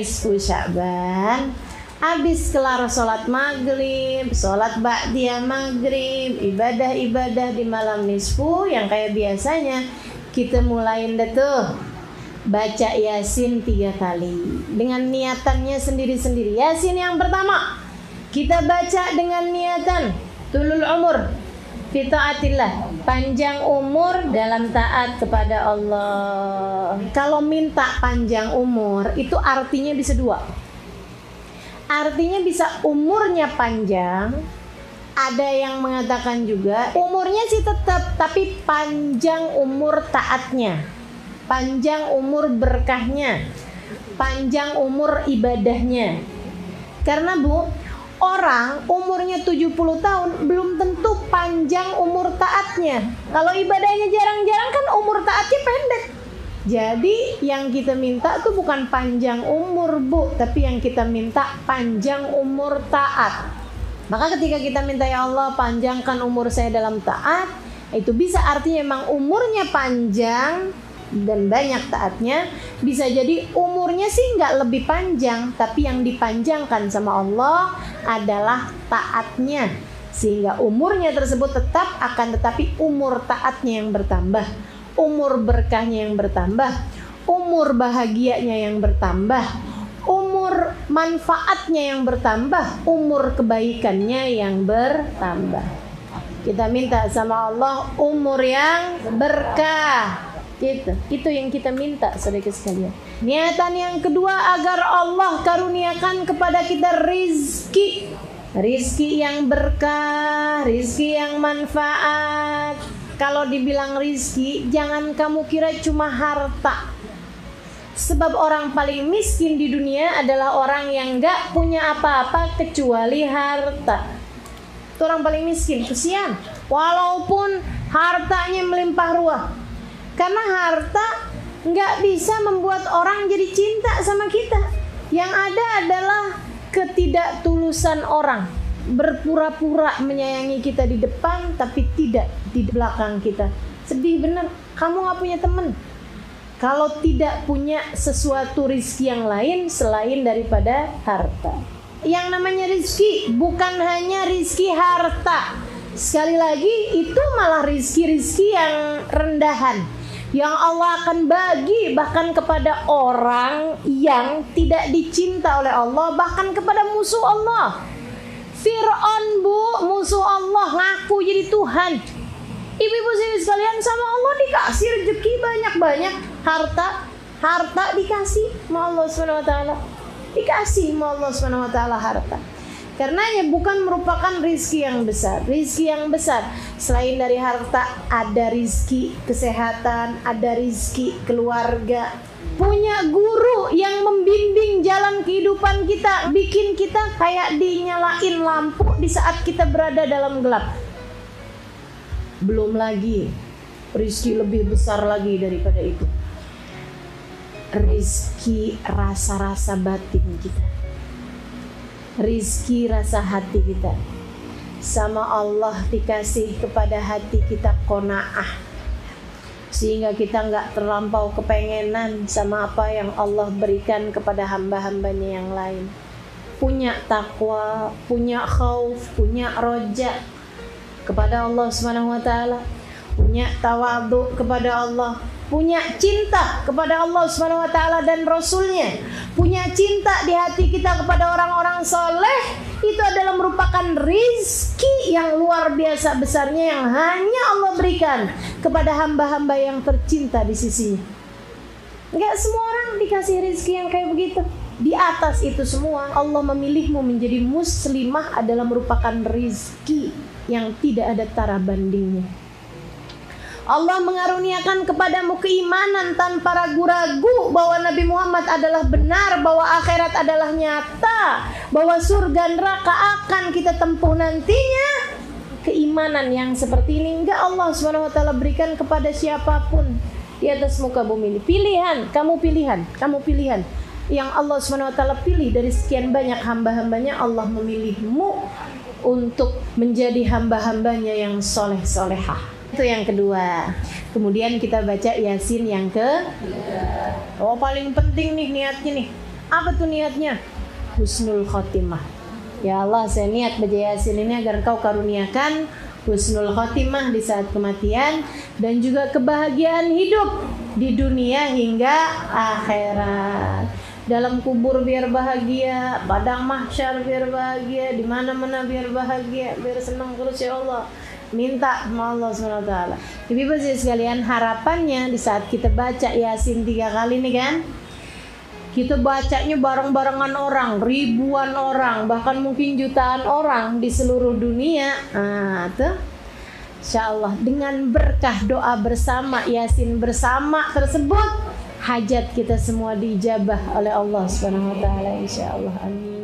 nisfu Sya'ban, habis kelar sholat maghrib, sholat ba'diyah maghrib, ibadah-ibadah di malam nisfu yang kayak biasanya, kita mulain deh tuh baca Yasin 3 kali dengan niatannya sendiri-sendiri. Yasin yang pertama kita baca dengan niatan tulul umur fi taatillah, panjang umur dalam taat kepada Allah. Kalau minta panjang umur itu artinya bisa dua. Artinya bisa umurnya panjang, ada yang mengatakan juga umurnya sih tetap, tapi panjang umur taatnya, panjang umur berkahnya, panjang umur ibadahnya. Karena Bu, orang umurnya 70 tahun belum tentu panjang umur taatnya. Kalau ibadahnya jarang-jarang kan umur taatnya pendek. Jadi yang kita minta tuh bukan panjang umur Bu, tapi yang kita minta panjang umur taat. Maka ketika kita minta ya Allah panjangkan umur saya dalam taat, itu bisa artinya memang umurnya panjang dan banyak taatnya. Bisa jadi umurnya sih nggak lebih panjang, tapi yang dipanjangkan sama Allah adalah taatnya, sehingga umurnya tersebut tetap akan tetapi umur taatnya yang bertambah, umur berkahnya yang bertambah, umur bahagianya yang bertambah, umur manfaatnya yang bertambah, umur kebaikannya yang bertambah. Kita minta sama Allah umur yang berkah. Itu yang kita minta saudara sekalian. Niatan yang kedua agar Allah karuniakan kepada kita rizki, rizki yang berkah, rizki yang manfaat. Kalau dibilang rizki, jangan kamu kira cuma harta. Sebab orang paling miskin di dunia adalah orang yang gak punya apa-apa kecuali harta. Itu orang paling miskin, kesian. Walaupun hartanya melimpah ruah. Karena harta gak bisa membuat orang jadi cinta sama kita. Yang ada adalah ketidaktulusan orang. Berpura-pura menyayangi kita di depan, tapi tidak di belakang kita. Sedih bener, kamu gak punya teman kalau tidak punya sesuatu rizki yang lain selain daripada harta. Yang namanya rizki bukan hanya rizki harta. Sekali lagi itu malah rizki-rizki yang rendahan, yang Allah akan bagi bahkan kepada orang yang tidak dicinta oleh Allah, bahkan kepada musuh Allah. Fir'aun Bu, musuh Allah, ngaku jadi Tuhan. Ibu-ibu sekalian, sama Allah dikasih rezeki banyak-banyak, harta dikasih sama Allah SWT, dikasih sama Allah SWT harta. Karenanya bukan merupakan rizki yang besar. Rizki yang besar selain dari harta, ada rizki kesehatan, ada rizki keluarga. Punya guru yang membimbing jalan kehidupan kita, bikin kita kayak dinyalain lampu di saat kita berada dalam gelap. Belum lagi rizki lebih besar lagi daripada itu, rizki rasa-rasa batin kita, rizki rasa hati kita. Sama Allah dikasih kepada hati kita qanaah, sehingga kita nggak terlampau kepengenan sama apa yang Allah berikan kepada hamba-hambanya yang lain. Punya takwa, punya khauf, punya roja kepada Allah SWT, punya tawadhu kepada Allah, punya cinta kepada Allah SWT dan Rasulnya, punya cinta di hati kita kepada orang-orang soleh. Itu adalah merupakan rizki yang luar biasa besarnya yang hanya Allah berikan kepada hamba-hamba yang tercinta di sisinya. Enggak semua orang dikasih rizki yang kayak begitu. Di atas itu semua, Allah memilihmu menjadi muslimah adalah merupakan rizki yang tidak ada tara bandingnya. Allah mengaruniakan kepadamu keimanan tanpa ragu-ragu bahwa Nabi Muhammad adalah benar, bahwa akhirat adalah nyata, bahwa surga neraka akan kita tempuh nantinya. Keimanan yang seperti ini enggak Allah SWT berikan kepada siapapun di atas muka bumi ini. Pilihan, kamu pilihan. Yang Allah SWT pilih dari sekian banyak hamba-hambanya, Allah memilihmu untuk menjadi hamba-hambanya yang soleh-solehah. Itu yang kedua. Kemudian kita baca Yasin yang ke. Oh paling penting nih niatnya nih. Apa tuh niatnya? Husnul khotimah. Ya Allah, saya niat baca Yasin ini agar Engkau karuniakan husnul khotimah di saat kematian dan juga kebahagiaan hidup di dunia hingga akhirat. Dalam kubur biar bahagia, padang mahsyar biar bahagia, di mana-mana biar bahagia, biar senang terus ya Allah. Minta sama Allah SWT. Ibu-ibu sekalian, harapannya di saat kita baca Yasin 3 kali nih kan, kita bacanya bareng-barengan orang, ribuan orang, bahkan mungkin jutaan orang di seluruh dunia. Tuh, insya Allah dengan berkah doa bersama, Yasin bersama tersebut, hajat kita semua diijabah oleh Allah Subhanahu Wa Taala. Insya Allah, amin.